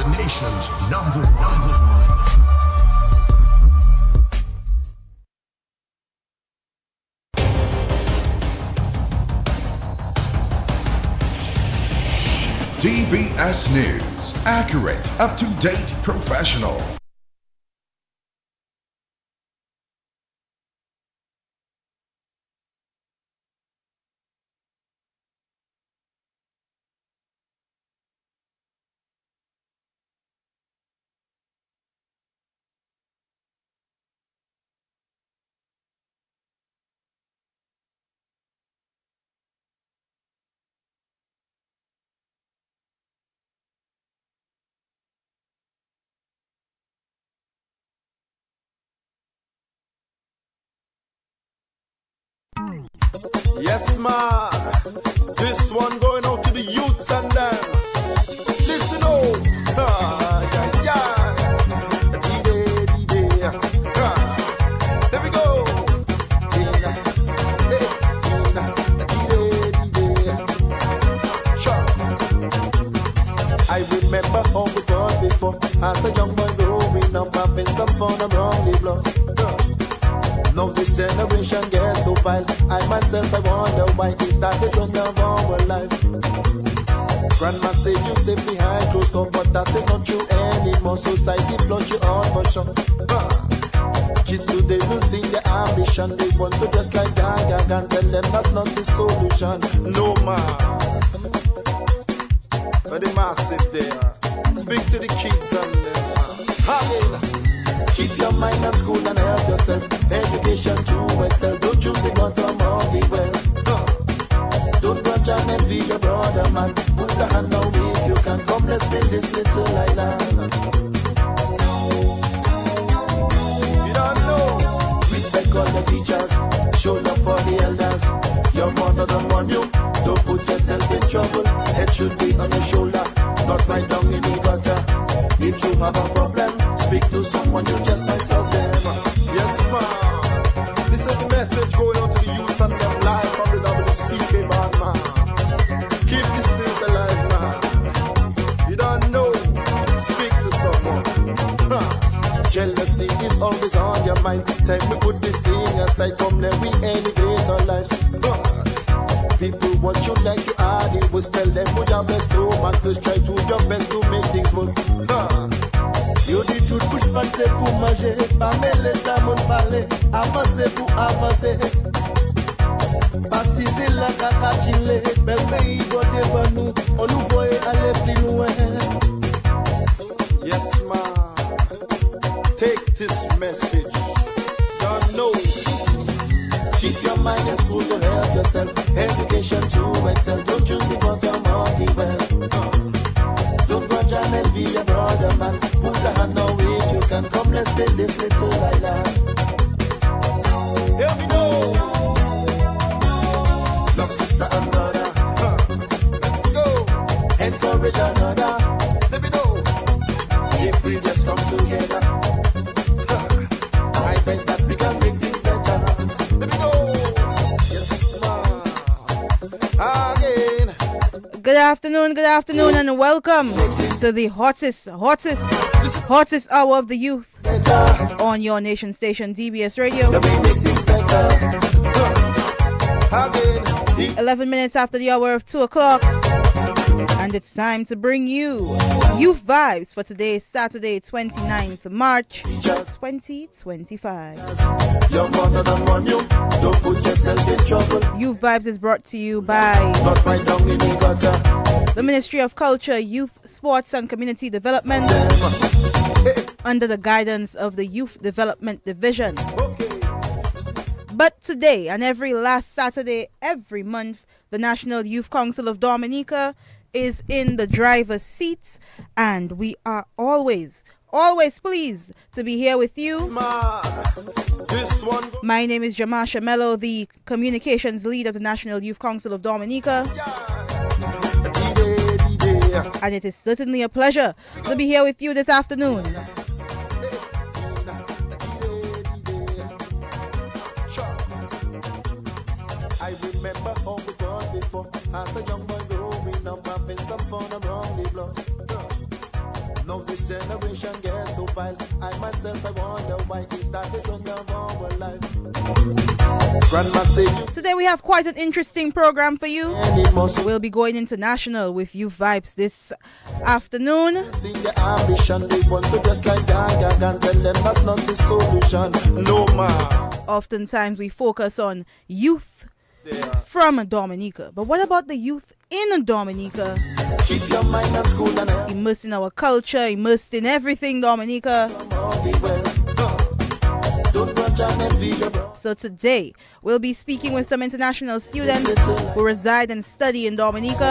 the nation's number one. DBS News. Accurate, up-to-date, professional. Yes, man. This one going out to the youths and them. Listen, oh. There we go. I remember how we was before. As a young boy growing up, having some fun around the block. Now this generation gets so vile. I myself, I wonder why is that the trend of our life. Grandma say you safe behind closed door, but that is not true anymore. Society flush you out for sure. Kids today losing their ambition. They want to dress like Gaga and tell them that's not the solution. No man, but the massive there. Speak to the kids and them. Keep your mind at school and help yourself. Education to excel. Don't choose the bottom of the well. Don't grudge and envy your brother, man. Put a hand on if you can. Come, let's build this little island. You don't know. Respect all the teachers. Show love for the elders. Your mother don't want you. Don't put yourself in trouble. Head should be on your shoulder, not right down in the gutter. If you have a problem, speak to someone, you just might solve them. Yes, ma'am. This is the message going out to the youths and them live from the WCK, man. Keep the spirit alive, man. You don't know, speak to someone. Jealousy is always on your mind. Time we put this thing aside, come let we elevate our lives. People want you like you are, they will tell them put your best to man. Just try to your best to make things work. Yo dis tout bouche passer pour manger, pas me laisser mon parler, avancer pour avancer. Pas si c'est la caca chile, bel pays doit devant nous, on nous voit aller plus loin. Yes, man. Take this message. Don't know. Keep your mind in school to help yourself. Education to excel. Don't choose the bottom of the well. Don't grudge and envy your brother, man. Put a hand on if you can. Come, let's build this little island. Here we go. Love sister and brother. Let's go. Encourage another. Let me know. If we just come together, I bet that we can make things better. Let me go. Yes, ma'am. Again. Good afternoon, and welcome to the hottest hour of the youth on your nation station, DBS Radio. 11 minutes after the hour of 2 o'clock, and it's time to bring you Youth Vibes for today, Saturday, 29th March, 2025. Youth Vibes is brought to you by the Ministry of Culture, Youth, Sports and Community Development under the guidance of the Youth Development Division. But today and every last Saturday, every month, the National Youth Council of Dominica is in the driver's seat, and we are always pleased to be here with you. My name is Jermasha Mellow, the communications lead of the National Youth Council of Dominica. And it is certainly a pleasure to be here with you this afternoon. I remember how we was before. As a young boy growing up, having some fun around the block. Now this generation gets so vile. I myself, I wonder why is that the trend of our life. Grandma say you Today we have quite an interesting program for you. and it must We'll be going international with Youth Vibes this afternoon. see the ambition. They want to dress like Gaga and tell them that's not the solution. No man. Oftentimes we focus on youth from Dominica. But what about the youth in Dominica? Keep your mind on school and Immersed in our culture, immersed in everything Dominica. all be well. Don't grudge and envy your bro. So today we'll be speaking with some international students who reside and study in Dominica.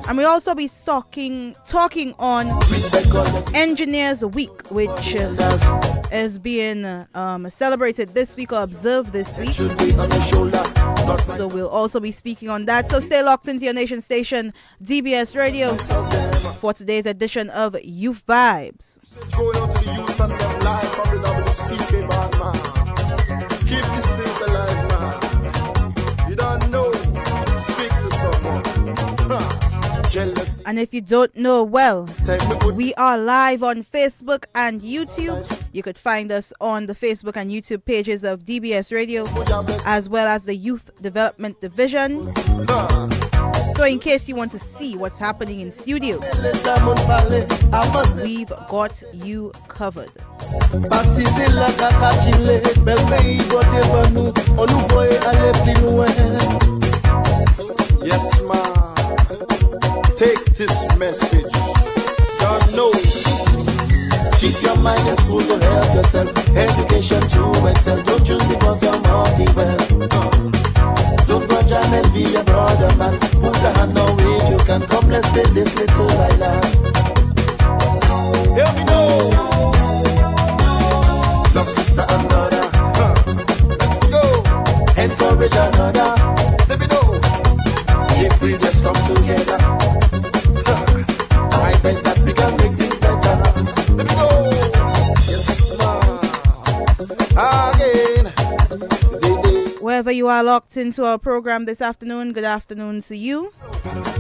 And we'll also be talking on Respect all the Engineers Week, which is being celebrated this week or observed this week. should be on your shoulder. Not So we'll also be speaking on that. So stay locked into your nation station, DBS Radio, myself them. for today's edition of Youth Vibes. Going out to the youth and them life. From the WCK band man. Keep this thing alive, man. You don't know. Speak to someone. Jealous. And if you don't know, well, Take me good. we are live on Facebook and YouTube. You could find us on the Facebook and YouTube pages of DBS Radio, as well as the Youth Development Division. So in case you want to see what's happening in studio, we've got you covered. Yes, man. Take this message. Don't know. Keep your mind in school to help yourself. Education to excel. Don't choose the bottom of the well. Don't grudge and envy your brother, man. Put a hand on it, you can come. Let's build this little island. Here we go. Love sister and brother. Let's go. Encourage another. Let me know. If we just come together, I bet that we can make things better. Let me go. Yes, man. Again. Wherever you are locked into our program this afternoon, good afternoon to you.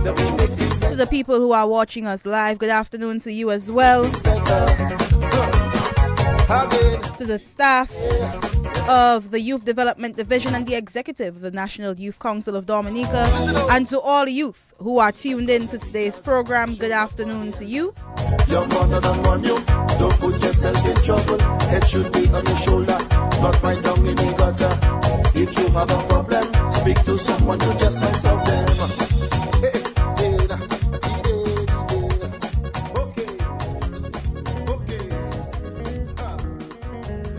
That we make things To the people who are watching us live, good afternoon to you as well. better. Again. To the staff of the Youth Development Division and the executive of the National Youth Council of Dominica, and to all youth who are tuned in to today's program, good afternoon to you. Your mother don't want you. Don't put yourself in trouble. Head should be on your shoulder, not right down in the gutter. If you have a problem, speak to someone, you just might solve them.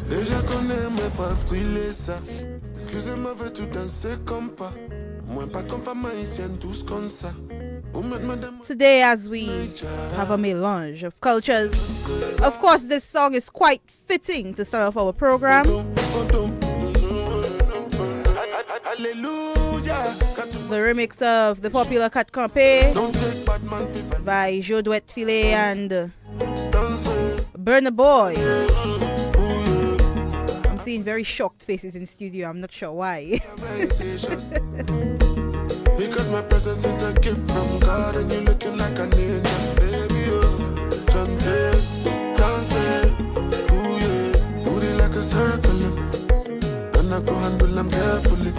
Déjà qu'on aimerait pas brûler ça. Excusez-moi, veux tout danser comme pas. Moi, pas comme femme haïtienne, tous comme ça. Ou mettre madame. Today, as we have a melange of cultures, of course, this song is quite fitting to start off our program. Alléluia. The remix of the popular Cat Campé Don't take bad man for by Joduet Filet and dancer. Burna Boy. I'm seeing very shocked faces in studio. I'm not sure why. Because my presence is a gift from God and you're looking like an angel, baby. Oh, chante, dance, ooh yeah, put it like a circle. And I go handle them carefully.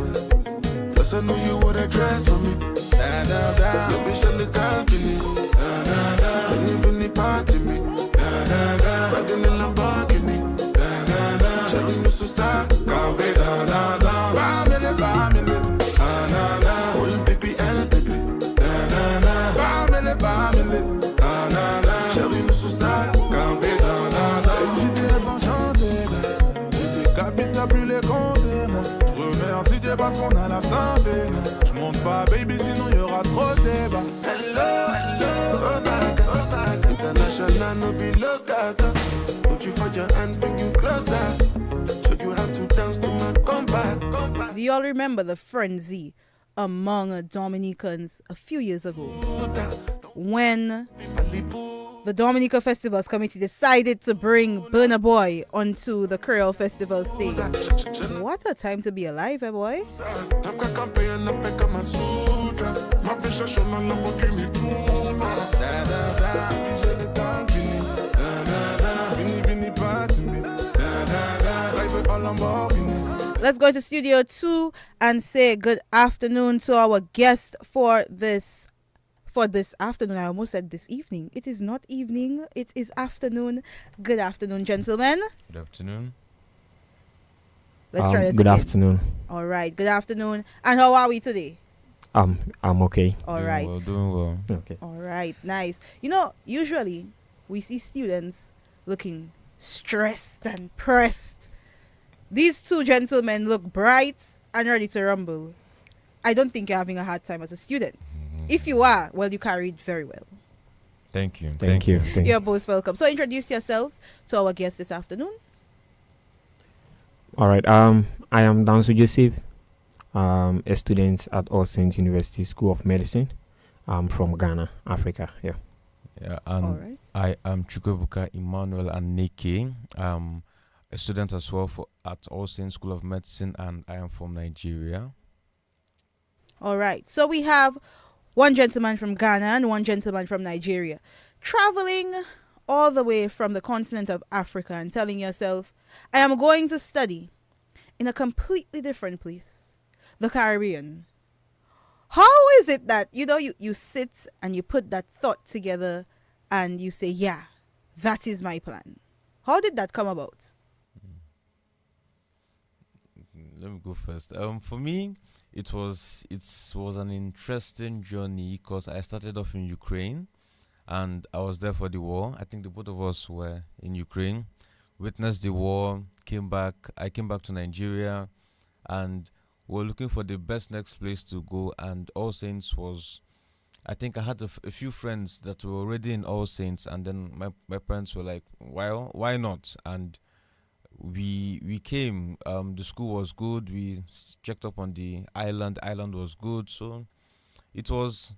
Plus I know you would dress for me. Da da da, baby, shall it all feel it. Da da da, and even the party me. Da da da, riding the Lamborghini. Da da da, shall we miss us out? Can't wait, da da da. Family, da da da. Full BPL, baby. Da da da. Family, da da da. Shall we miss us out? Can't wait, da da da. J'étais avant chanter, j'étais cabis à brûler contre. Remercie Dieu parce qu'on a la santé. Je monte pas, baby, sinon y'aura trop de débat. Hello, oh my God. International, no be local. Put you for your hands, bring you closer. Show you how to dance to my combat. Do you all remember the frenzy among Dominicans a few years ago when the Dominica Festivals Committee decided to bring Burna Boy onto the Creole Festival stage? What a time to be alive, eh, boy? let's go to Studio 2 and say good afternoon to our guest for this afternoon. I almost said this evening. It is not evening, it is afternoon. Good afternoon, gentlemen. Good afternoon. Let's try this Good again. afternoon. All right, good afternoon. And how are we today? I'm okay. All right. Doing well. Okay. All right, nice. Usually we see students looking stressed and pressed. These two gentlemen look bright and ready to rumble. I don't think you're having a hard time as a student. If you are, well, you carried very well. Thank you. Thank you. You're both welcome. So introduce yourselves to our guests this afternoon. All right. I am Danso Joseph. A student at All Saints University School of Medicine. I'm from Ghana, Africa. Yeah. Yeah, and All right. I am Chukwuebuka Emmanuel Aneke. A student as well at All Saints School of Medicine, and I am from Nigeria. All right. So we have one gentleman from Ghana and one gentleman from Nigeria, traveling all the way from the continent of Africa and telling yourself, I am going to study in a completely different place, the Caribbean. How is it that, you sit and you put that thought together and you say, yeah, that is my plan? How did that come about? Let me go first. For me, it was an interesting journey because I started off in Ukraine, and I was there for the war. I think the both of us were in Ukraine, witnessed the war, came back. I came back to Nigeria, and we were looking for the best next place to go. And All Saints was, I think I had a few friends that were already in All Saints, and then my parents were like, why not? And we came. The school was good. We checked up on the island. Island was good. So it was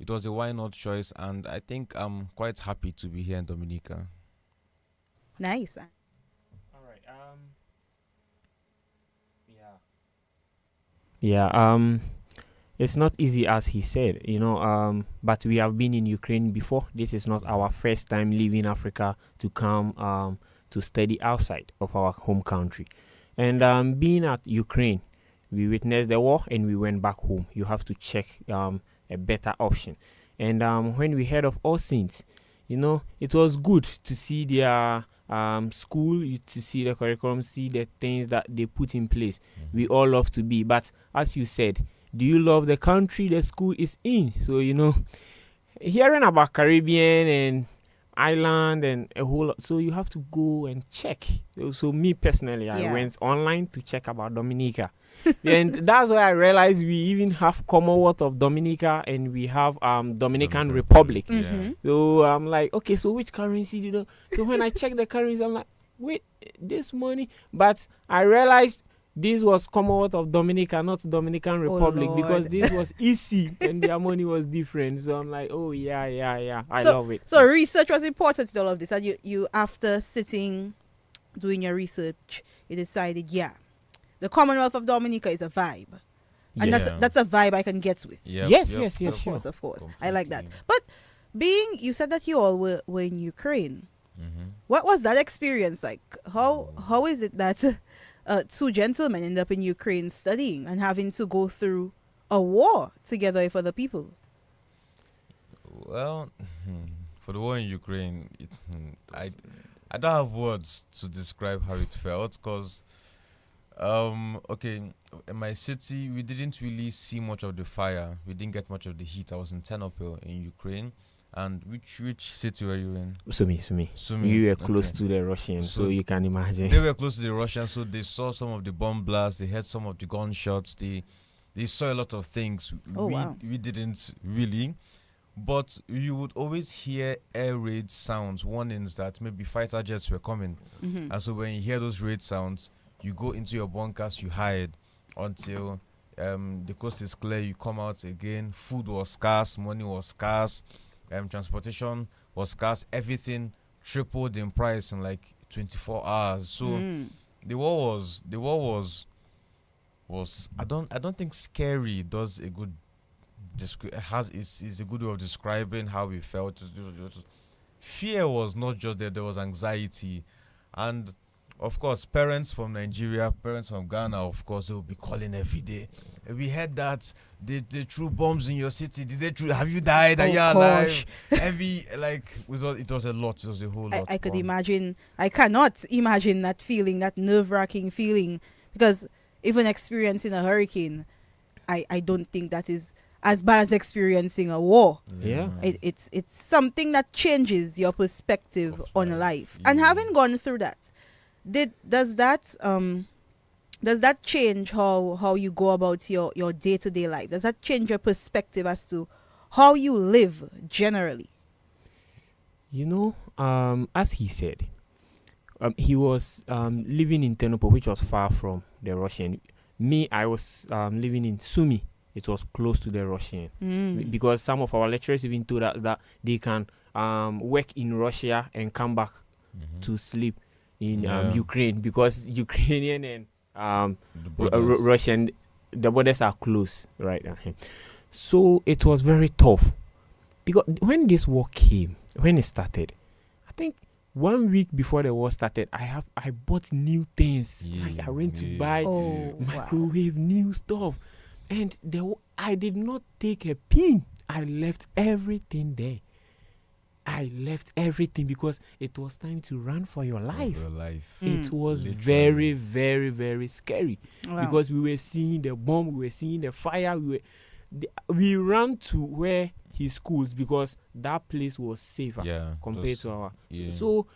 a why not choice, and I think I'm quite happy to be here in Dominica. Nice. All right. Yeah. It's not easy, as he said, but we have been in Ukraine before. This is not our first time leaving Africa to come to study outside of our home country. And being at Ukraine, we witnessed the war and we went back home. You have to check a better option. And when we heard of All Saints, it was good to see their school, to see the curriculum, see the things that they put in place. We all love to be. But as you said, do you love the country the school is in? So, hearing about Caribbean and island and a whole lot, so you have to go and check. So me personally, I went online to check about Dominica. And that's why I realized we even have Commonwealth of Dominica and we have Dominican Republic. So I'm like, okay, so which currency so when I check the currency, I'm like, wait, this money, but I realized this was Commonwealth of Dominica, not Dominican Republic, because this was EC and their money was different. So I'm like, oh yeah, I love it. So research was important to all of this, and you after sitting, doing your research, you decided, the Commonwealth of Dominica is a vibe, and that's a vibe I can get with. Yes, Of course. I like that. But you said that you all were in Ukraine. What was that experience like? How is it that two gentlemen end up in Ukraine studying and having to go through a war together with other people? Well, for the war in Ukraine, I don't have words to describe how it felt because, in my city, we didn't really see much of the fire. We didn't get much of the heat. I was in Ternopil in Ukraine. And which city were you in? Sumy. You were close to the Russians, so you can imagine. They were close to the Russians, so they saw some of the bomb blasts, they heard some of the gunshots, they saw a lot of things. We didn't really, but you would always hear air raid sounds, warnings that maybe fighter jets were coming. And so when you hear those raid sounds, you go into your bunkers, you hide until the coast is clear, you come out again. Food was scarce, money was scarce. Transportation was scarce. Everything tripled in price in like 24 hours. So the war was I don't think scary does a good is a good way of describing how we felt. Fear was not just there was anxiety, and of course, parents from Nigeria, parents from Ghana, of course, they will be calling every day. We heard that they threw bombs in your city. Did they threw? Have you died? Are you alive? It was a lot. It was a whole lot. I could imagine. I cannot imagine that feeling, that nerve-wracking feeling, because even experiencing a hurricane, I don't think that is as bad as experiencing a war. Yeah. It's something that changes your perspective on life. And having gone through that, does that change how you go about your day-to-day life? Does that change your perspective as to how you live generally? As he said, he was living in Tenopo, which was far from the Russian. Me, I was living in Sumi. It was close to the Russian. Because some of our lecturers even told us that they can work in Russia and come back to sleep in Ukraine, because Ukrainian and Russian, the borders are close, right? So it was very tough, because when this war came, when it started, I think 1 week before the war started, I bought new things. I went to buy microwave, new stuff, and I did not take a pin. I left everything there. I left everything because it was time to run for your life. It was very, very, very scary. Wow. Because we were seeing the bomb, we were seeing the fire. We ran to where his schools, because that place was safer compared to our. So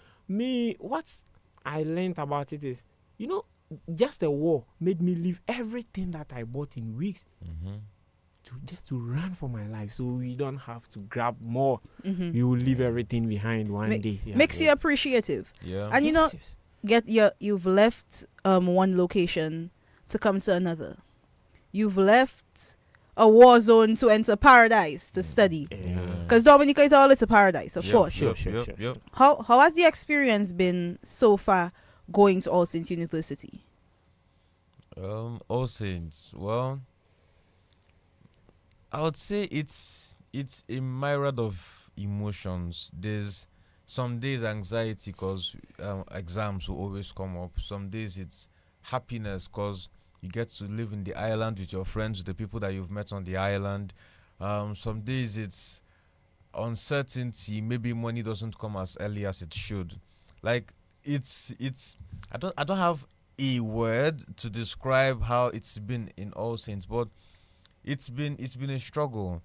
what I learned about it is, just the war made me leave everything that I bought in weeks. To run for my life, so we don't have to grab more. We will leave everything behind one day. Makes you appreciative. And you've left one location to come to another. You've left a war zone to enter paradise to study. Because Dominica is all it's a paradise, of course. Sure. How has the experience been so far going to All Saints University? All Saints, well, I would say it's a myriad of emotions. There's some days anxiety because exams will always come up. Some days it's happiness because you get to live in the island with your friends, with the people that you've met on the island. Some days it's uncertainty. Maybe money doesn't come as early as it should. Like it's I don't have a word to describe how it's been in All Saints, but it's been a struggle,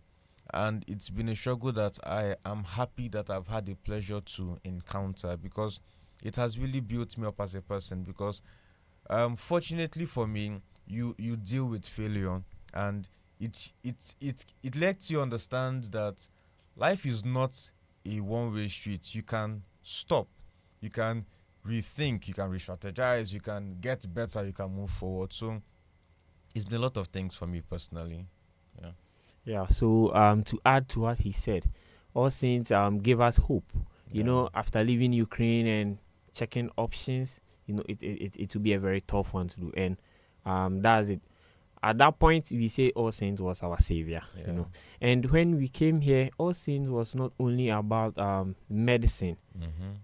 and it's been a struggle that I am happy that I've had the pleasure to encounter, because it has really built me up as a person. Because fortunately for me, you deal with failure, and it lets you understand that life is not a one-way street. You can stop, you can rethink, you can re-strategize, you can get better, you can move forward. So it's been a lot of things for me personally. So to add to what he said, All Saints gave us hope. After leaving Ukraine and checking options, it will be a very tough one to do, and that's it. At that point, we say All Saints was our savior. And when we came here, All Saints was not only about medicine.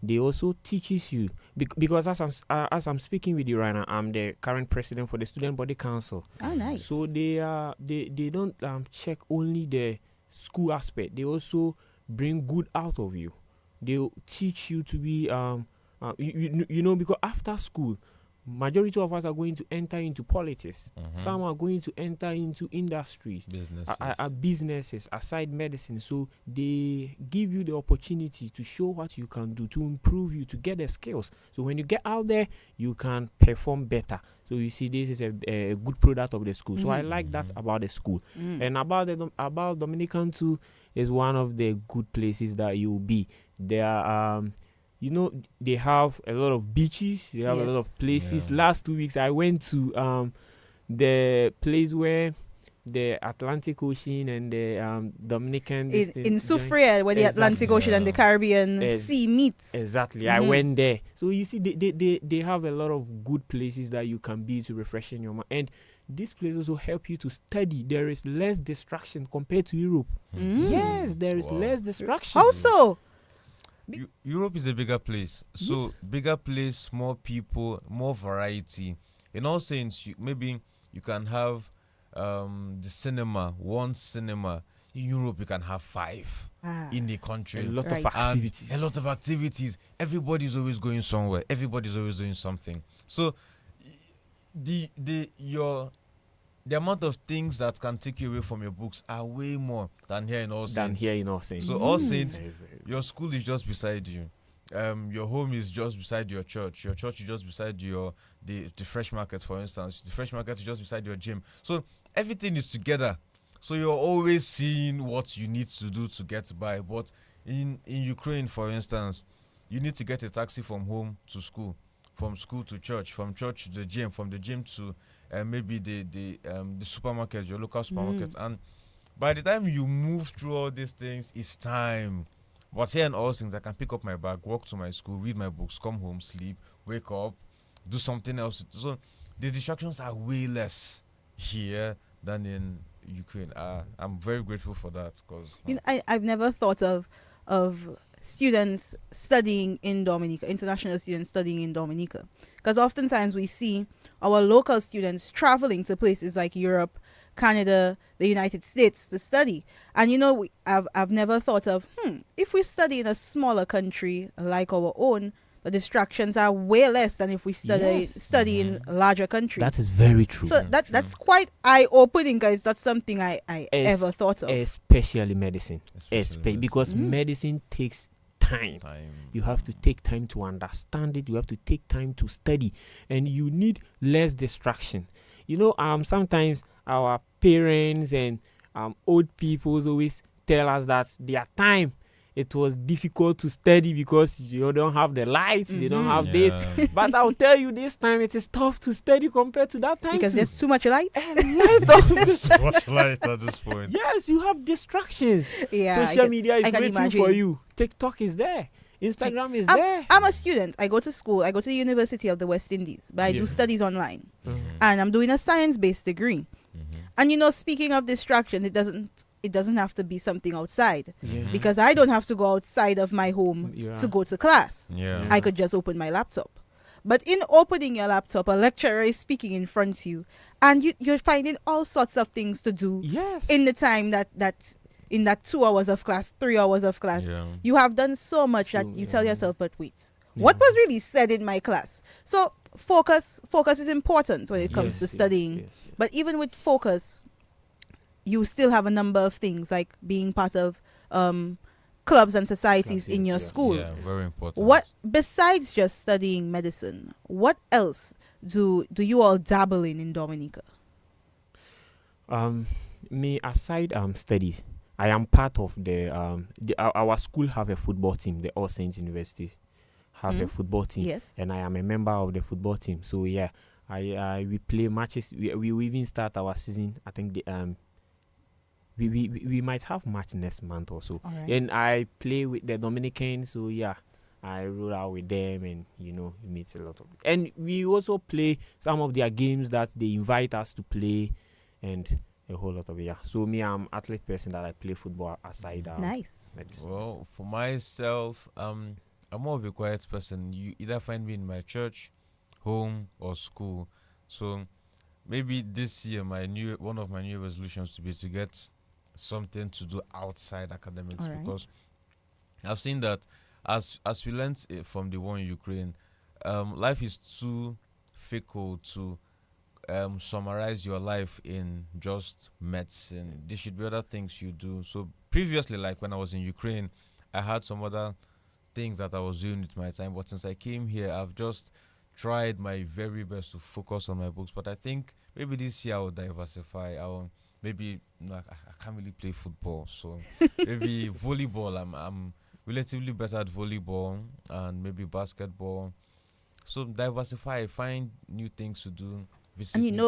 They also teaches you, because as I'm speaking with you right now, I'm the current president for the Student Body Council. Oh, nice. So they don't check only the school aspect. They also bring good out of you. They teach you to be because after school, majority of us are going to enter into politics. Some are going to enter into industries, businesses aside medicine. So they give you the opportunity to show what you can do, to improve you, to get the skills. So when you get out there, you can perform better. So you see, this is a good product of the school. So I like that about the school. And about Dominican too, is one of the good places that you will be. There are they have a lot of beaches. They have a lot of places. Last 2 weeks, I went to the place where the Atlantic Ocean and the Dominican in Soufriere, where the Atlantic Ocean and the Caribbean Sea meets. Exactly. I went there. So you see, they have a lot of good places that you can be to refreshing your mind. And this place also help you to study. There is less distraction compared to Europe. Yes, there is less distraction. How so? Europe is a bigger place. So bigger place, more people, more variety. In all sense, maybe you can have the cinema, one cinema. In Europe, you can have 5 in the country. A lot of Right. activities. A lot of activities. Everybody's always going somewhere. Everybody's always doing something. So the amount of things that can take you away from your books are way more than here in All Saints. So All Saints, your school is just beside you. Your home is just beside your church. Your church is just beside the fresh market, for instance. The fresh market is just beside your gym. So everything is together. So you're always seeing what you need to do to get by. But in Ukraine, for instance, you need to get a taxi from home to school, from school to church, from church to the gym, from the gym to maybe the supermarket, your local supermarket. And by the time you move through all these things, it's time. But here in All Things, I can pick up my bag, walk to my school, read my books, come home, sleep, wake up, do something else. So the distractions are way less here than in Ukraine. I'm very grateful for that because I've never thought of students studying in Dominica, international students studying in Dominica, because oftentimes we see our local students traveling to places like Europe, Canada, the United States to study. And I've never thought of if we study in a smaller country like our own, the distractions are way less than if we study in larger countries. That is very true. So that's quite eye-opening, guys. That's something I ever thought of. Especially medicine. Because medicine takes time. You have to take time to understand it. You have to take time to study. And you need less distraction. Sometimes our parents and old people always tell us that their time, it was difficult to study because you don't have the lights, they don't have this. But I'll tell you, this time it is tough to study compared to that time. Because there's too much light. There's so much light at this point. Yes, you have distractions. Yeah, Social media is waiting imagine. for you. TikTok is there. Instagram is there. I'm a student. I go to school. I go to the University of the West Indies, but I do studies online. And I'm doing a science-based degree. And speaking of distraction, it doesn't have to be something outside, because I don't have to go outside of my home to go to class. I could just open my laptop. But in opening your laptop, a lecturer is speaking in front of you, and you're finding all sorts of things to do in the time that in that 2 hours of class, 3 hours of class. You have done so much that you tell yourself, but wait, what was really said in my class? So focus is important when it comes to studying. But even with focus, you still have a number of things like being part of clubs and societies in your school. Yeah, very important. What, besides just studying medicine, what else do you all dabble in Dominica? Me, aside studies, I am part of our school have a football team, the All Saints University have a football team. Yes. And I am a member of the football team. So yeah, we play matches. We even start our season. I think we might have match next month or so. Right. And I play with the Dominicans. So yeah, I roll out with them, and it meets a lot of. And we also play some of their games that they invite us to play, and a whole lot of So me, I'm athlete person that I play football aside. Nice. Medicine. Well, for myself, I'm more of a quiet person. You either find me in my church, home, or school. So maybe this year one of my new resolutions to be to get something to do outside academics, because I've seen that as we learned from the war in Ukraine, life is too fickle to summarize your life in just medicine. There should be other things you do. So previously, like when I was in Ukraine, I had some other things that I was doing with my time, but since I came here, I've just tried my very best to focus on my books. But I think maybe this year I'll diversify. I can't really play football, so maybe volleyball. I'm relatively better at volleyball, and maybe basketball. So diversify, find new things to do. And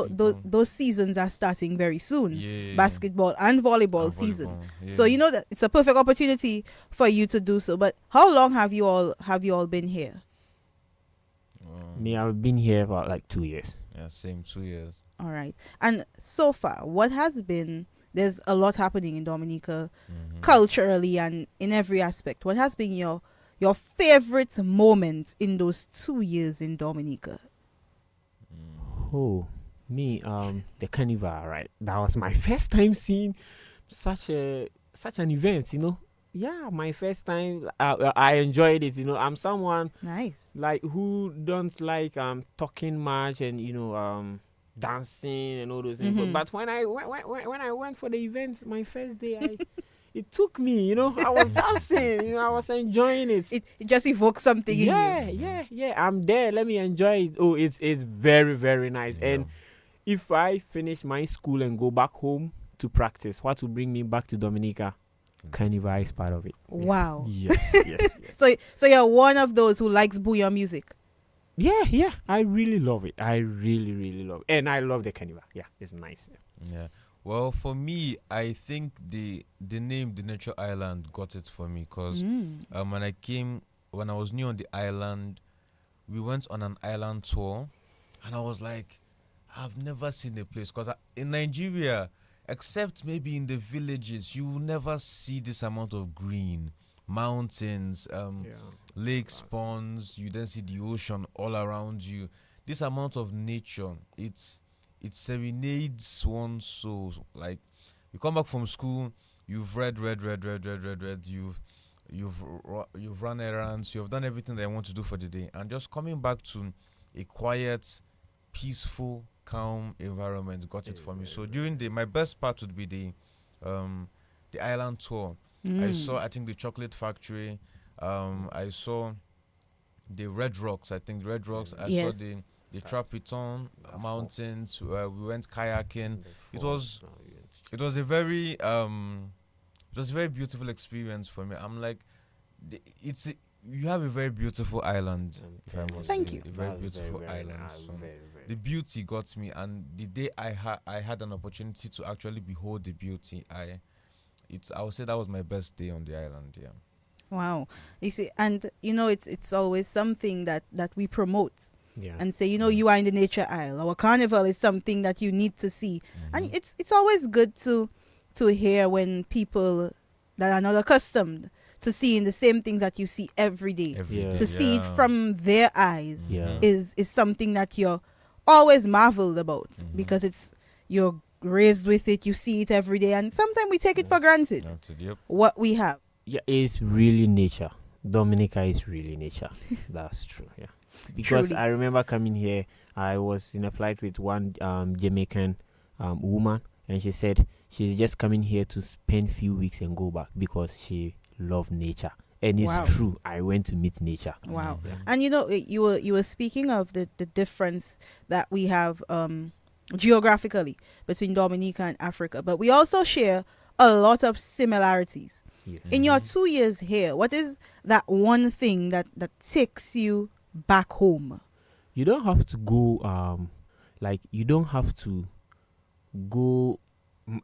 those seasons are starting very soon. Basketball and volleyball season. So that it's a perfect opportunity for you to do so. But how long have you all been here? Me, I've been here for like 2 years. Yeah, same 2 years. All right. And so far, there's a lot happening in Dominica culturally and in every aspect. What has been your your favorite moment in those 2 years in Dominica? Oh, me, the carnival, right? That was my first time seeing such an event, Yeah, my first time. I enjoyed it. I'm someone Nice. like who don't like talking much and dancing and all those things. But when I went for the event, my first day, it took me. I was dancing. I was enjoying it. It just evokes something in you. Yeah. I'm there. Let me enjoy it. Oh, it's very, very nice. Yeah. And if I finish my school and go back home to practice, what will bring me back to Dominica? Carnival is part of it. Wow. Yes. So you're one of those who likes bouillon music. Yeah. I really love it. I really, really love it. And I love the carnival. Yeah, it's nice. Yeah. Well, for me, I think the name The Nature Island got it for me because when I was new on the island, we went on an island tour, and I was like, I've never seen a place because in Nigeria, except maybe in the villages, you will never see this amount of green, mountains, lakes, ponds. You then see the ocean all around you. This amount of nature, it serenades one's soul. Like, you come back from school, you've read. You've run errands. You've done everything that you want to do for the day, and just coming back to a quiet, peaceful, calm environment got it for me. So during my best part would be the island tour. I saw, I think, the chocolate factory. I saw the Red Rocks. I think Red Rocks. I saw the Trapiton mountains. We went kayaking. It was a very beautiful experience for me. I'm like, you have a very beautiful island. If I must Thank say. you. A very beautiful island. So the beauty got me, and the day I had an opportunity to actually behold the beauty, I would say that was my best day on the island. Yeah. Wow. You see, and it's always something that we promote. Yeah. And say, you are in the Nature Isle. Our carnival is something that you need to see. And it's always good to hear when people that are not accustomed to seeing the same things that you see every day. To see it from their eyes is something that you're always marveled about, because you're raised with it, you see it every day, and sometimes we take it for granted. What we have. Yeah, it's really nature. Dominica is really nature. That's true. Yeah. Because Truly. I remember coming here, I was in a flight with one Jamaican woman, and she said she's just coming here to spend few weeks and go back because she loved nature. And it's true. I went to meet nature. Wow. And you were speaking of the difference that we have geographically between Dominica and Africa, but we also share a lot of similarities. Yes. In your 2 years here, what is that one thing that takes you back home? You don't have to go you don't have to go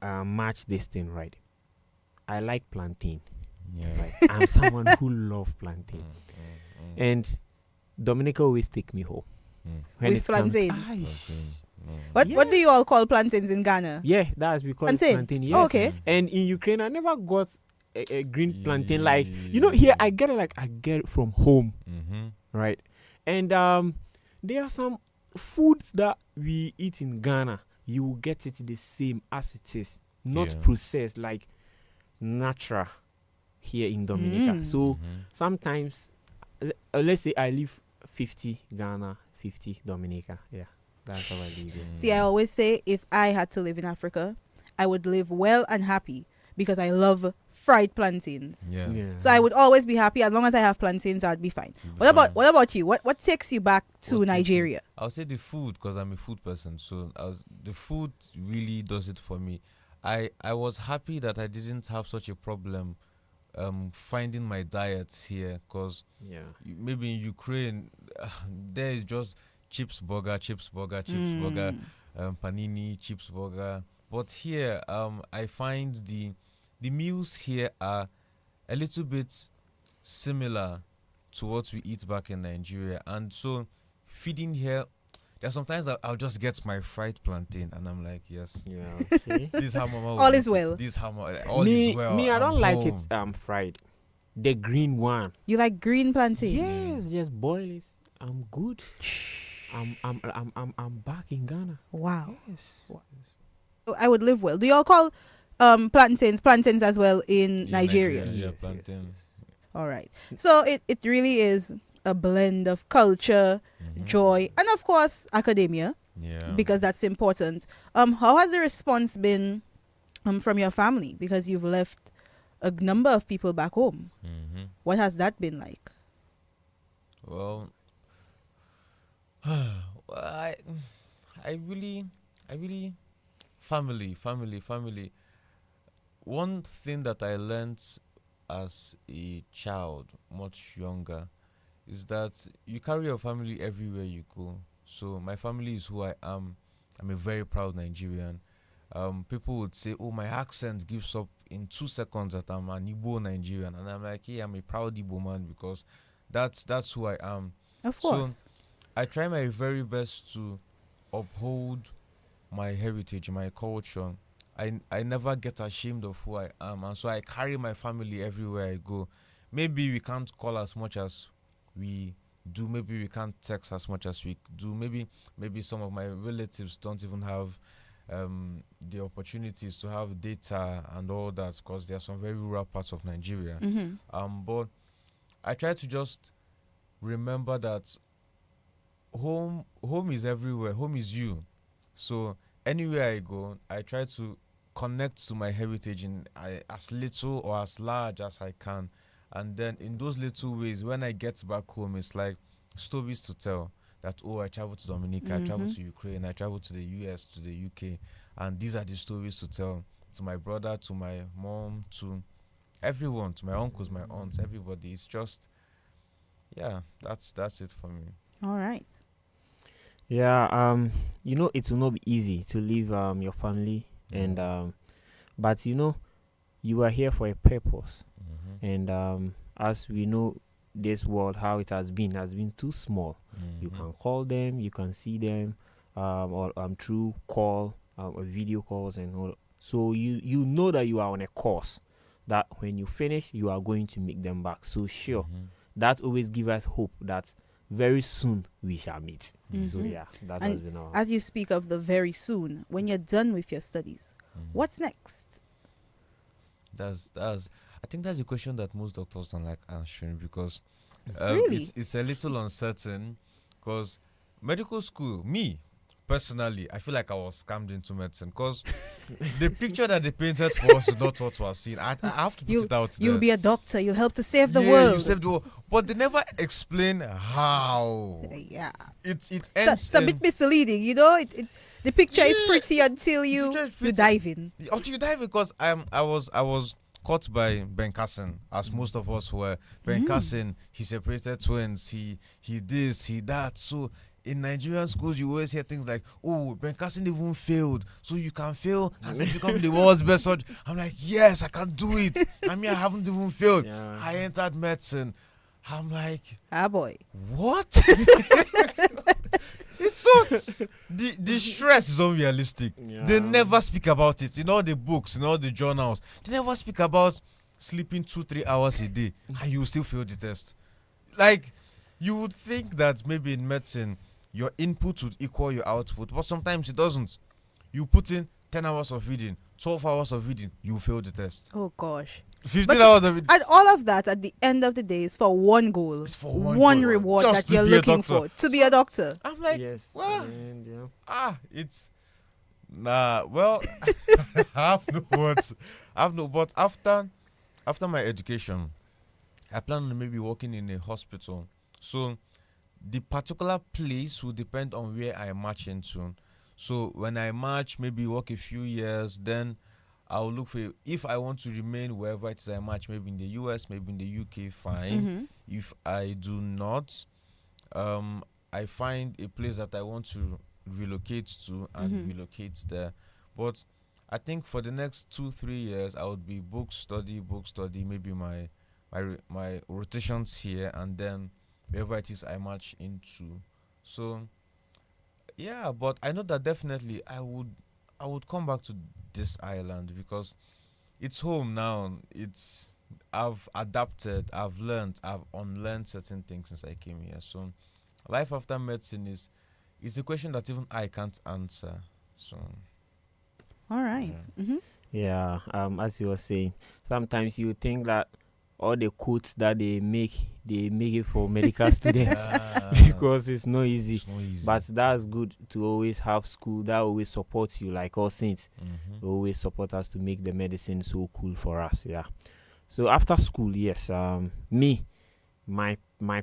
match this thing, right? I like plantain. Yeah. Right? I'm someone who loves plantain. And Dominica always take me home. When With it comes- plantains? What do you all call plantains in Ghana? Yeah, that's because plantain. Yes. Oh, okay. And in Ukraine, I never got a green plantain. Like, here I get it from home, right? And there are some foods that we eat in Ghana. You will get it the same as it is, not processed, like natural here in Dominica. So sometimes, let's say I live 50 Ghana, 50 Dominica. Yeah. That's how I live. See, I always say if I had to live in Africa, I would live well and happy because I love fried plantains. Yeah. So I would always be happy as long as I have plantains. I'd be fine. What about you? What takes you back to Nigeria? I'll say the food, because I'm a food person. So the food really does it for me. I was happy that I didn't have such a problem finding my diet here, because maybe in Ukraine there is just chips burger, panini, chips burger. But here, I find the meals here are a little bit similar to what we eat back in Nigeria. And so feeding here, there's sometimes I'll just get my fried plantain and I'm like, yes. Yeah, okay. This is how Mama All is well. This is how all is well. Me, I don't like home. it fried. The green one. You like green plantain? Yes, just boil it. I'm good. I'm back in Ghana. Wow. Yes. I would live well. Do y'all call plantains as well in Nigeria? Yeah, Yes, plantain. All right. So it really is a blend of culture, joy, and of course academia, Yeah. because that's important. How has the response been from your family, because you've left a number of people back home? What has that been like? Well, I really, family. One thing that I learned as a child, much younger, is that you carry your family everywhere you go. So my family is who I am. I'm a very proud Nigerian. People would say, "Oh, my accent gives up in 2 seconds that I'm an Igbo Nigerian," and I'm like, "Hey, I'm a proud Igbo man because that's who I am." Of So course. I try my very best to uphold my heritage, my culture. I never get ashamed of who I am, and so I carry my family everywhere I go. Maybe we can't call as much as we do. Maybe we can't text as much as we do. Maybe some of my relatives don't even have the opportunities to have data and all that, because there are some very rural parts of Nigeria. But I try to just remember that home is everywhere. Home is you. So anywhere I go, I try to connect to my heritage in as little or as large as I can. And then in those little ways, when I get back home, it's like stories to tell. That, oh, I traveled to Dominica, I traveled to Ukraine, I traveled to the US, to the UK, and these are the stories to tell to my brother, to my mom, to everyone, to my uncles, my aunts, everybody. It's just, yeah, that's it for me. All right. Yeah, it will not be easy to leave your family, and but you are here for a purpose, and as we know, this world, how it has been too small. You can call them, you can see them, or through call, or video calls, and all. So you know that you are on a course, that when you finish, you are going to make them back. So sure, that always gives us hope that very soon we shall meet. So yeah, that has been our. As you speak of the very soon, when you're done with your studies, what's next? I think that's a question that most doctors don't like answering, because Really? it's a little uncertain, because medical school, me personally, I feel like I was scammed into medicine, because the picture that they painted for us is not what we are seeing. I have to put it out there. You'll be a doctor. You'll help to save the Yeah, world. you saved the world. But they never explain how. Yeah. It It's ends a bit misleading, the picture is pretty until you picture is you pretty. dive in. Until you dive, because I was caught by Ben Carson, as most of us were. Ben Carson, he separated twins, he this, he that. So in Nigerian schools, you always hear things like, "Oh, Ben Carson even failed, so you can fail and still become the world's best surgeon." I'm like, yes, I can do it. I mean, I haven't even failed. Yeah. I entered medicine. I'm like, Ah, boy. what? It's so the stress is unrealistic. Yeah. They never speak about it in all the books, in all the journals. They never speak about sleeping 2-3 hours a day and you will still fail the test. Like, you would think that maybe in medicine your input would equal your output, but sometimes it doesn't. You put in 10 hours of reading, 12 hours of reading, you fail the test. Oh gosh. 15 hours of reading. And all of that at the end of the day is for one goal. It's for one goal. reward Just that to you're be a looking doctor. for. To be a doctor. I'm like, Yes. well, And, yeah. it's well, I have no words. But after my education, I plan on maybe working in a hospital. So the particular place will depend on where I march into. So when I march, maybe work a few years, then I'll look for, if I want to remain wherever it is I march, maybe in the US, maybe in the UK, fine. If I do not, I find a place that I want to relocate to and relocate there. But I think for the next 2-3 years, I would be book study, maybe my rotations here, and then wherever it is I march into. So yeah, but I know that definitely I would come back to this island, because it's home now. It's I've adapted, I've learned, I've unlearned certain things since I came here. So life after medicine is a question that even I can't answer. So All right. Mm-hmm. Yeah, as you were saying, sometimes you think that all the quotes that they make it for medical students because it's not easy. it's not easy. But that's good to always have school that always supports you, like all saints. Mhm. Always support us to make the medicine so cool for us. Yeah. So after school, yes, me, my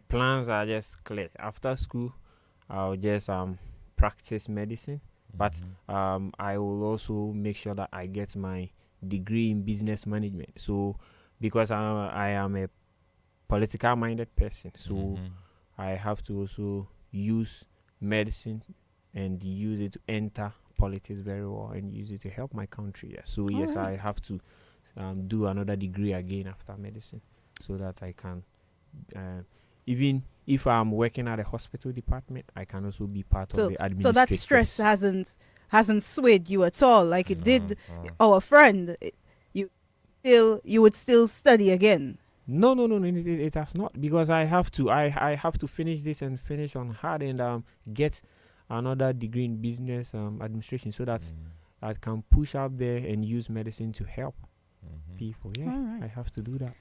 plans are just clear. After school, I'll just practice medicine, but I will also make sure that I get my degree in business management. So because I am a political minded person, so Mhm. I have to also use medicine and use it to enter politics very well and use it to help my country. Yeah. So yes, Alright. I have to do another degree again after medicine so that I can even if I'm working at a hospital department, I can also be part So of the so administrators. that stress hasn't swayed you at all, like it did No. our friend. You would still study again. No, it has not, because I have to. I have to finish this and finish on hard and get another degree in business administration so that I can push out there and use medicine to help people. Yeah, Alright. I have to do that.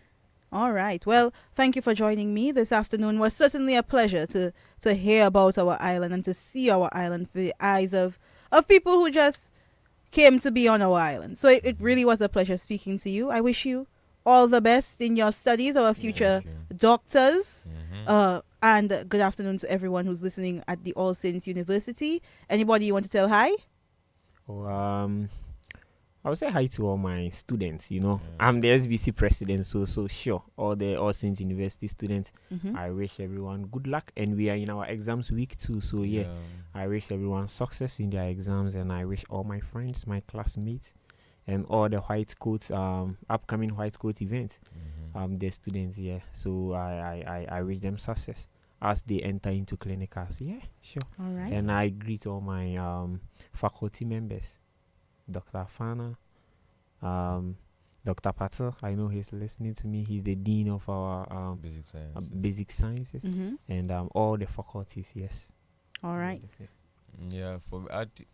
All right. Well, thank you for joining me this afternoon. It was certainly a pleasure to hear about our island and to see our island through the eyes of people who just came to be on our island. So it really was a pleasure speaking to you. I wish you all the best in your studies, our future doctors. And good afternoon to everyone who's listening at the All Saints University. Anybody you want to tell hi? Oh, I would say hi to all my students. You know, I'm the SBC president, so sure, all the All Saints University students. I wish everyone good luck, and we are in our exams week too. So yeah, I wish everyone success in their exams, and I wish all my friends, my classmates, and all the white coats, upcoming white coat event, the students. Yeah, so I wish them success as they enter into clinicals. Yeah, sure. All right. And I greet all my faculty members. Dr. Fana, Dr. Patel, I know he's listening to me. He's the dean of our basic sciences, and all the faculties. Yes. All right. Yeah, for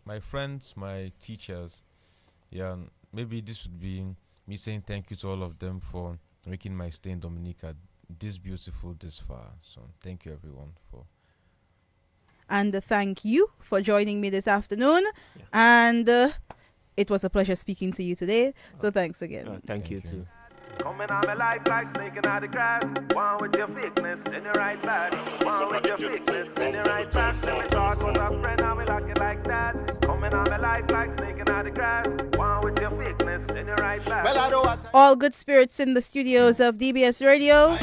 my friends, my teachers, maybe this would be me saying thank you to all of them for making my stay in Dominica this beautiful this far. So thank you everyone for. And thank you for joining me this afternoon. Yeah. And it was a pleasure speaking to you today. So thanks again. Thank you too. Coming on my life like snaking out the grass. One with your thickness in the right body. One with your thickness in the right back. Let me talk was a friend, and we like it like that. Coming on my life like snaking out the grass. One with your thickness in the right back. Well, I don't All good spirits in the studios of DBS Radio.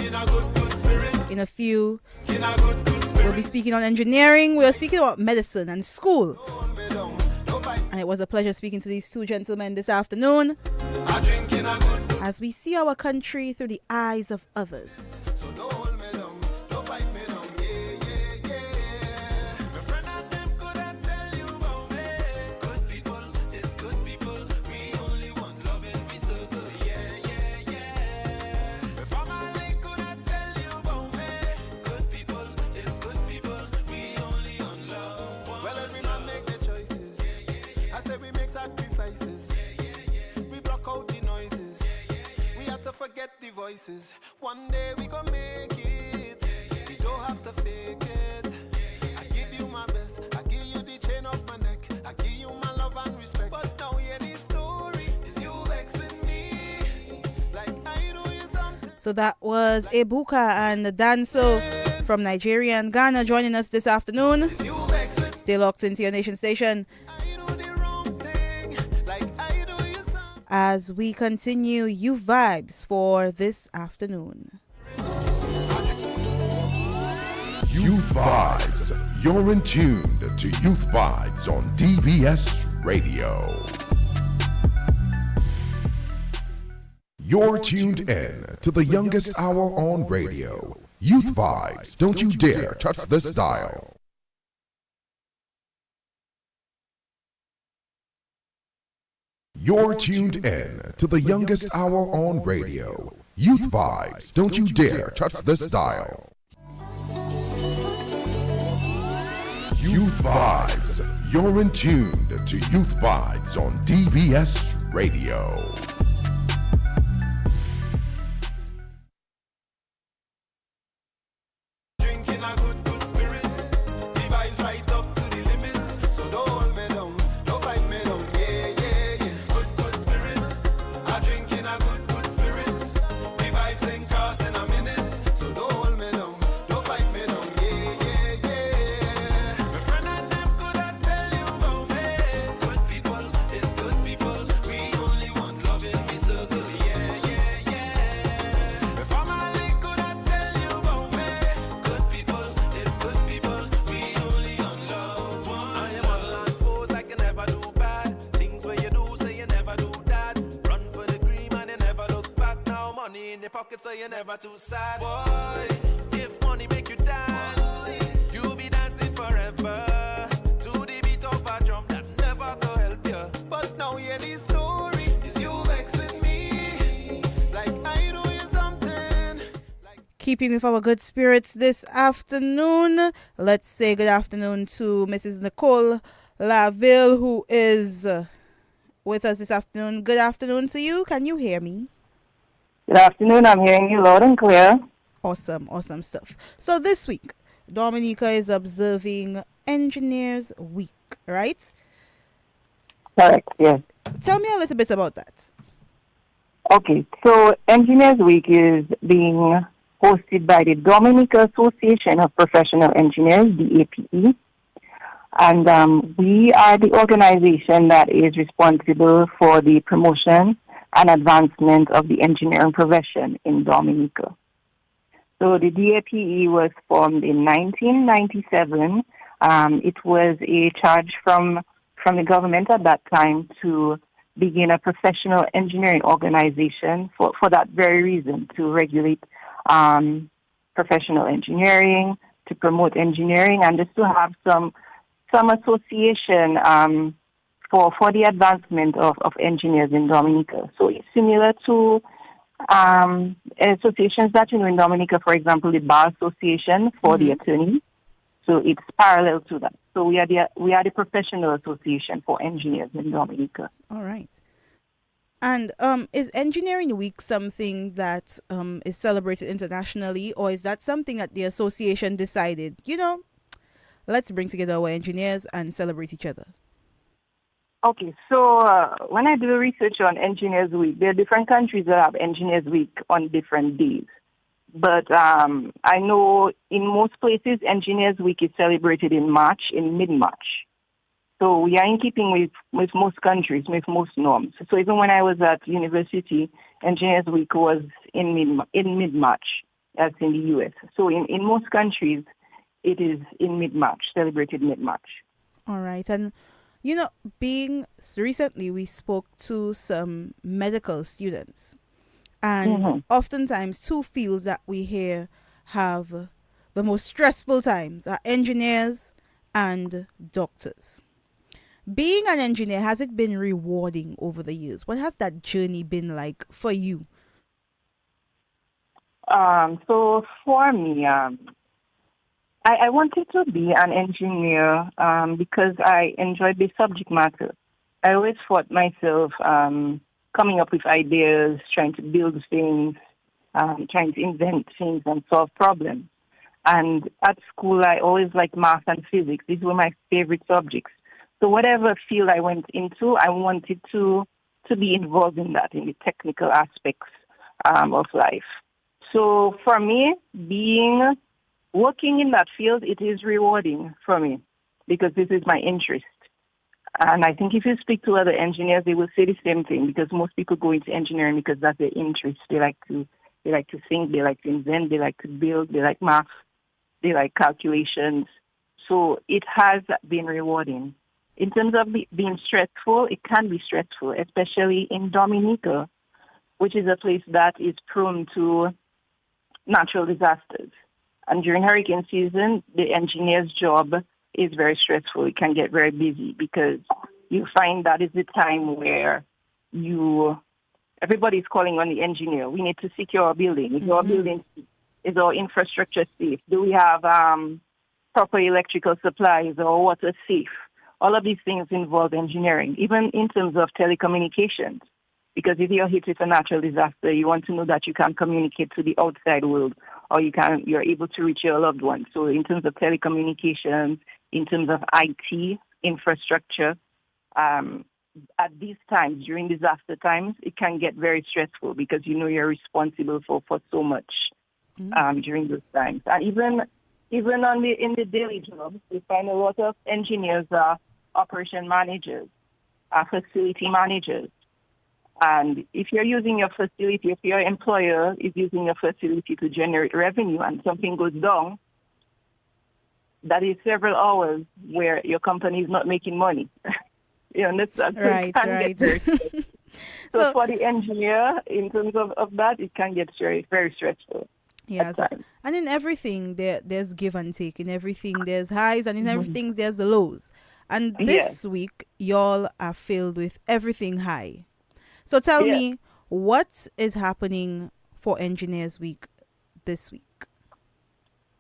In a few, we'll be speaking on engineering. We're speaking about medicine and school. And it was a pleasure speaking to these two gentlemen this afternoon as we see our country through the eyes of others. Forget the voices. One day we gon' make it. You don't have to fake it. I give you my best. I give you the chain off my neck. I give you my love and respect. But now hear this story. Is you vexing me? Like I know you something. So that was Chukwuebuka and Danso from Nigeria and Ghana joining us this afternoon. Stay locked into your nation station as we continue Youth Vibes for this afternoon. Youth Vibes. You're in tune to Youth Vibes on DBS Radio. You're tuned in to the youngest hour on radio. Youth Vibes. Don't you dare touch this dial. You're tuned in to the youngest hour on radio. Youth Vibes, don't you dare touch this dial. Youth Vibes, you're in tune to Youth Vibes on DBS Radio. So you're never too sad, boy. If money make you dance, you'll be dancing forever to the beat of a drum that never go help you. But now hear the story, is you vex with me, like I know you something. Keeping with our good spirits this afternoon, let's say good afternoon to Mrs. Nicole Laville, who is with us this afternoon. Good afternoon to you. Can you hear me? Good afternoon. I'm hearing you loud and clear. Awesome stuff. So this week, Dominica is observing Engineers Week, right? Correct, yes. Tell me a little bit about that. Okay, so Engineers Week is being hosted by the Dominica Association of Professional Engineers, DAPE. And we are the organization that is responsible for the promotion and advancement of the engineering profession in Dominica. So the DAPE was formed in 1997. It was a charge from the government at that time to begin a professional engineering organization for that very reason, to regulate professional engineering, to promote engineering, and just to have some association for the advancement of engineers in Dominica. So it's similar to associations that you know in Dominica, for example, the Bar Association for the attorneys. So it's parallel to that. So we are the professional association for engineers in Dominica. All right. And is Engineering Week something that is celebrated internationally, or is that something that the association decided, let's bring together our engineers and celebrate each other? Okay, so when I do research on Engineers Week, there are different countries that have Engineers Week on different days. But I know in most places, Engineers Week is celebrated in mid-March. So we are in keeping with most countries, with most norms. So even when I was at university, Engineers Week was in mid-March, as in the U.S. So in most countries, it is in mid-March, celebrated mid-March. All right, and recently we spoke to some medical students, and oftentimes two fields that we hear have the most stressful times are engineers and doctors. Being an engineer, has it been rewarding over the years? What has that journey been like for you? So for me, I wanted to be an engineer because I enjoyed the subject matter. I always thought myself coming up with ideas, trying to build things, trying to invent things and solve problems. And at school, I always liked math and physics. These were my favorite subjects. So whatever field I went into, I wanted to be involved in that, in the technical aspects of life. So for me, working in that field, it is rewarding for me because this is my interest. And I think if you speak to other engineers, they will say the same thing, because most people go into engineering because that's their interest. They like to think, they like to invent, they like to build, they like math, they like calculations. So it has been rewarding. In terms of being stressful, it can be stressful, especially in Dominica, which is a place that is prone to natural disasters. And during hurricane season, the engineer's job is very stressful. It can get very busy because you find that is the time where you everybody's calling on the engineer. We need to secure our building. Is our building, is our infrastructure safe? Do we have proper electrical supplies or water safe? All of these things involve engineering, even in terms of telecommunications. Because if you're hit with a natural disaster, you want to know that you can communicate to the outside world, or you're able to reach your loved ones. So in terms of telecommunications, in terms of IT infrastructure, at these times, during disaster times, it can get very stressful because you know you're responsible for so much during those times. And even in the daily jobs, we find a lot of engineers are operation managers, are facility managers. And if you're using your facility, if your employer is using your facility to generate revenue and something goes down, that is several hours where your company is not making money. You understand? Right. So for the engineer, in terms of that, it can get very, very stressful. Yes, and in everything there's give and take. In everything there's highs, and in everything there's the lows. And this week, y'all are filled with everything high. So tell me, what is happening for Engineers Week this week?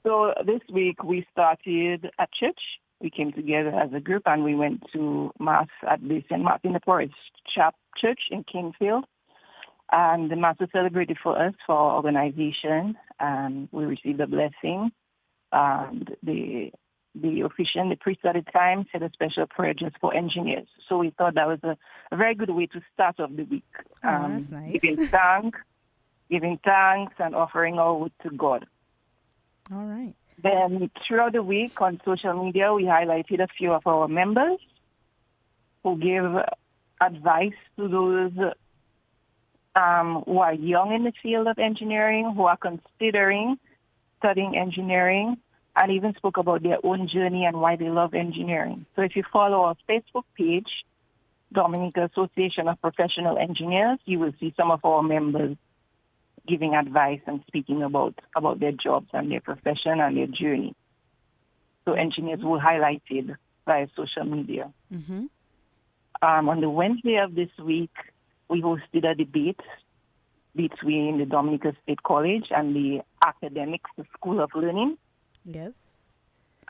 So this week we started at church. We came together as a group and we went to Mass at the St. Martin the Porridge Church in Kingfield. And the Mass was celebrated for us, for our organization. We received a blessing. And the officiant, the priest at the time, said a special prayer just for engineers. So we thought that was a very good way to start off the week. That's nice. Giving thanks and offering our wood to God. All right. Then throughout the week on social media, we highlighted a few of our members who gave advice to those who are young in the field of engineering, who are considering studying engineering, and even spoke about their own journey and why they love engineering. So if you follow our Facebook page, Dominica Association of Professional Engineers, you will see some of our members giving advice and speaking about their jobs and their profession and their journey. So engineers were highlighted via social media. Mm-hmm. On the Wednesday of this week, we hosted a debate between the Dominica State College and the Academics School of Learning. Yes.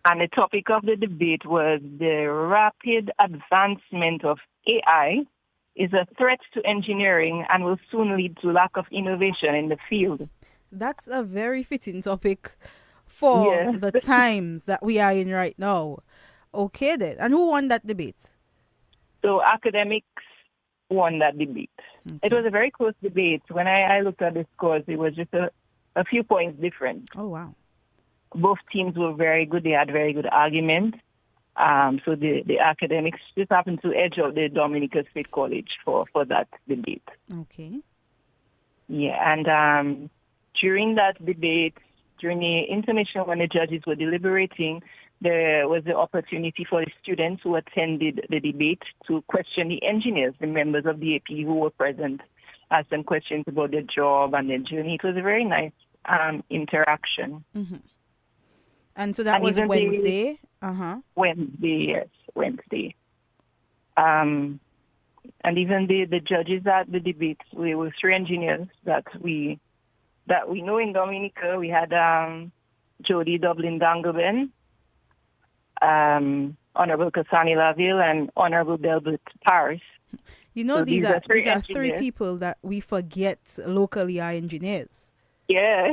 And the topic of the debate was the rapid advancement of AI is a threat to engineering and will soon lead to lack of innovation in the field. That's a very fitting topic for the times that we are in right now. Okay then. And who won that debate? So academics won that debate. Okay. It was a very close debate. When I looked at the scores, it was just a few points different. Oh, wow. Both teams were very good. They had very good arguments. So the academics just happened to edge out the Dominica State College for that debate. Okay. Yeah, and during that debate, during the intermission when the judges were deliberating, there was the opportunity for the students who attended the debate to question the engineers, the members of the AP who were present, ask them questions about their job and their journey. It was a very nice interaction. Mm-hmm. And so that was Wednesday? Wednesday, yes, Wednesday. And even the judges at the debate, we were three engineers that we know in Dominica. We had Jody Dublin Dangoben, Honorable Kasani Laville, and Honorable Delbert Paris. You know, so these are three people that we forget locally are engineers. Yeah.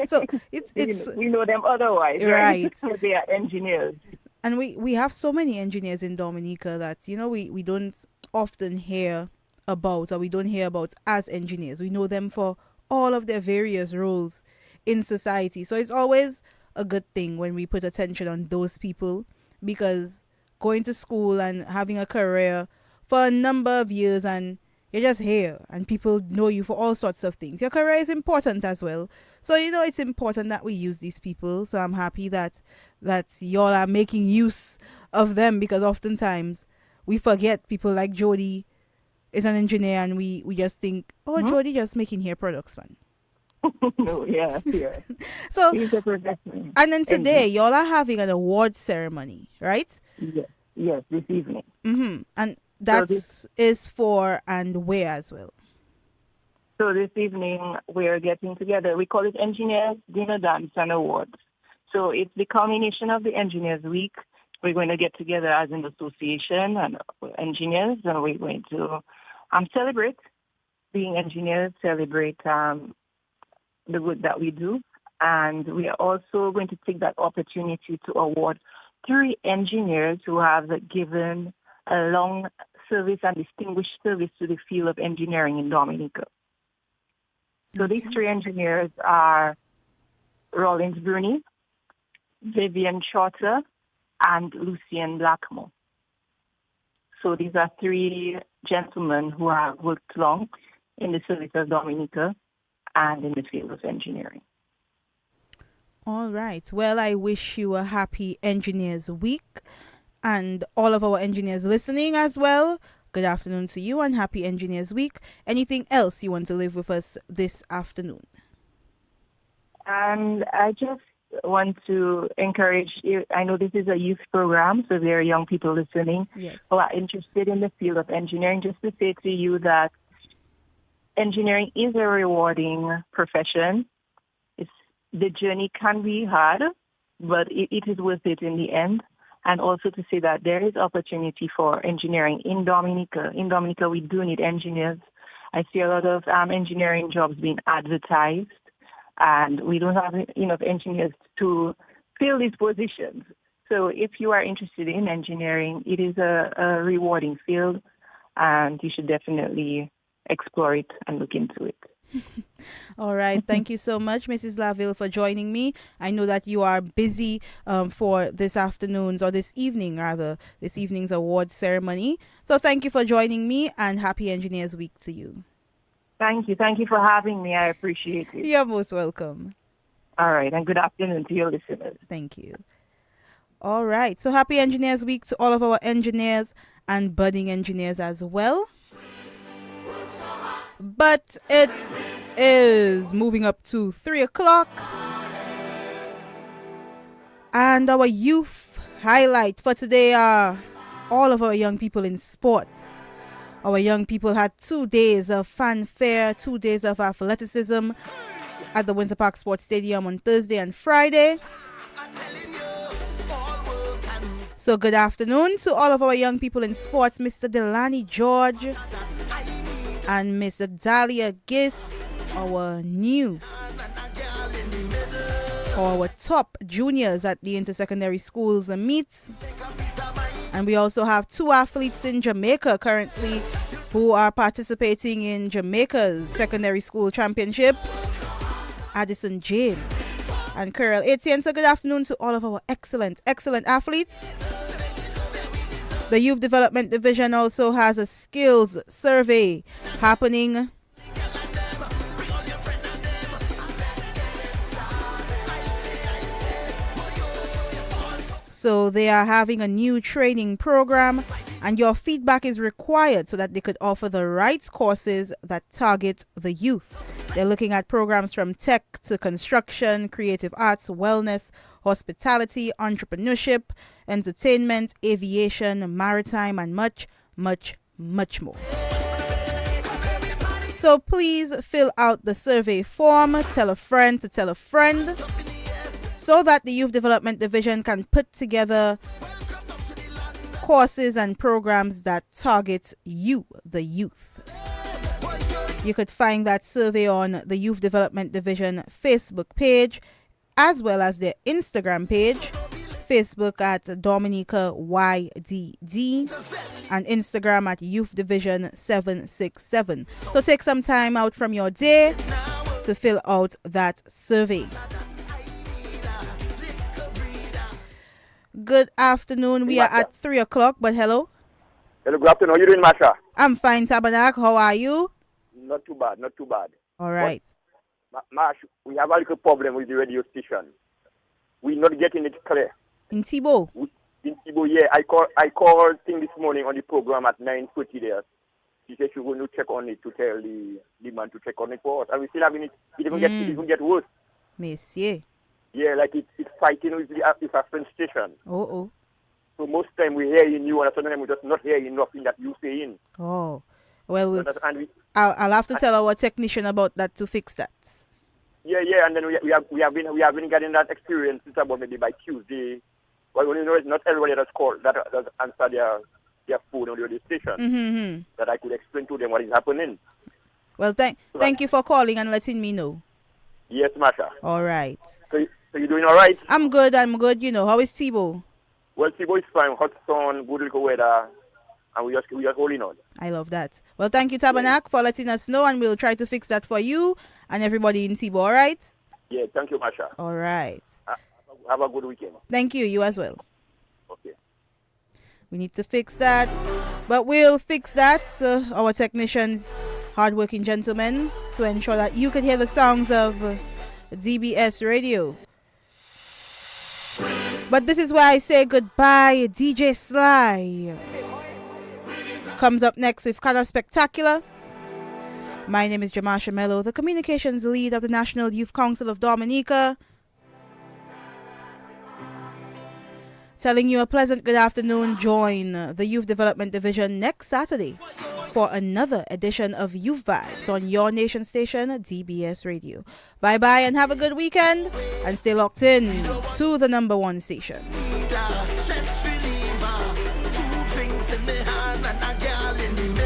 So it's we know them otherwise, right? So they are engineers. And we have so many engineers in Dominica that, you know, we don't often hear about, or we don't hear about as engineers. We know them for all of their various roles in society. So it's always a good thing when we put attention on those people, because going to school and having a career for a number of years and you're just here and people know you for all sorts of things. Your career is important as well. So, you know, it's important that we use these people. So I'm happy that y'all are making use of them, because oftentimes we forget people like Jody is an engineer and we just think, oh, Jody just making hair products, man. No, yeah. So, and then today, y'all are having an award ceremony, right? Yes, this evening. Mm-hmm. And that is for and where as well? So this evening we're getting together. We call it Engineers Dinner Dance and Awards. So it's the culmination of the Engineers Week. We're going to get together as an association and engineers, and we're going to celebrate being engineers, celebrate the good that we do. And we are also going to take that opportunity to award 3 engineers who have given a long service and distinguished service to the field of engineering in Dominica. So these 3 engineers are Rollins Bruni, Vivian Shorter, and Lucien Blackmore. So these are 3 gentlemen who have worked long in the service of Dominica and in the field of engineering. All right. Well, I wish you a happy Engineers Week, and all of our engineers listening as well. Good afternoon to you and happy Engineers Week. Anything else you want to leave with us this afternoon? And I just want to encourage you. I know this is a youth program, so there are young people listening who are interested in the field of engineering. Just to say to you that engineering is a rewarding profession. The journey can be hard, but it is worth it in the end. And also to say that there is opportunity for engineering in Dominica. In Dominica, we do need engineers. I see a lot of engineering jobs being advertised, and we don't have enough engineers to fill these positions. So if you are interested in engineering, it is a rewarding field, and you should definitely explore it and look into it. All right. Thank you so much, Mrs. Laville, for joining me. I know that you are busy for this evening's award ceremony. So thank you for joining me, and happy Engineers Week to you. Thank you. Thank you for having me. I appreciate it. You're most welcome. All right. And good afternoon to your listeners. Thank you. All right. So happy Engineers Week to all of our engineers and budding engineers as well. But it is moving up to 3 o'clock. And our youth highlight for today are all of our young people in sports. Our young people had 2 days of fanfare, 2 days of athleticism at the Windsor Park Sports Stadium on Thursday and Friday. So good afternoon to all of our young people in sports, Mr. Delani George and Mr. Dahlia Gist, our top juniors at the intersecondary schools and meets. And we also have 2 athletes in Jamaica currently who are participating in Jamaica's secondary school championships, Addison James and Curl Etienne. So good afternoon to all of our excellent athletes. The Youth Development Division also has a skills survey happening. So they are having a new training program, and your feedback is required so that they could offer the right courses that target the youth. They're looking at programs from tech to construction, creative arts, wellness, hospitality, entrepreneurship, entertainment, aviation, maritime, and much, much, much more. So please fill out the survey form, tell a friend to tell a friend, so that the Youth Development Division can put together courses and programs that target you, the youth. You could find that survey on the Youth Development Division Facebook page, as well as their Instagram page. Facebook at Dominica YDD and Instagram at Youth Division 767. So take some time out from your day to fill out that survey. Good afternoon. We are at 3 o'clock, but hello. Hello, good afternoon. How are you doing, Masha? I'm fine, Tabernacle. How are you? Not too bad. All right. Mash, we have a little problem with the radio station. We're not getting it clear. In Thibault? In Thibault, yeah. I called thing this morning on the program at 9:30 there. She said she was going to check on it to tell the man to check on it for us. And we still having it. It even get worse. Monsieur. Yeah, like it's fighting with a French station. Oh. So most time we hearing you, and sometimes we just not hearing nothing that you saying. Oh. Well, And I'll have to tell our technician about that to fix that. yeah, and then we have been getting that experience since about maybe by Tuesday. Well, you know, not everybody does call that does answer their phone on the radio station. Mm-hmm. That I could explain to them what is happening. Well, thank you for calling and letting me know. Yes, Masha. All right. So you're doing all right? I'm good. You know, how is Thibaut? Well, Thibaut is fine. Hot sun, good little weather, and we just holding on. I love that. Well, thank you, Tabernacle, for letting us know, and we'll try to fix that for you and everybody in Thibaut. All right? Yeah, thank you, Masha. All right. Have a good weekend. Thank you. You as well. Okay. We need to fix that, but we'll fix that. Our technicians, hardworking gentlemen, to ensure that you can hear the songs of DBS Radio. But this is where I say goodbye. DJ Sly comes up next with Kind of Spectacular. My name is Jermasha Mellow, the communications lead of the National Youth Council of Dominica. Telling you a pleasant good afternoon. Join the Youth Development Division next Saturday for another edition of Youth Vibes on your nation station, DBS Radio. Bye-bye and have a good weekend. And stay locked in to the number one station. Stress reliever, 2 drinks in the hand and a girl in the middle.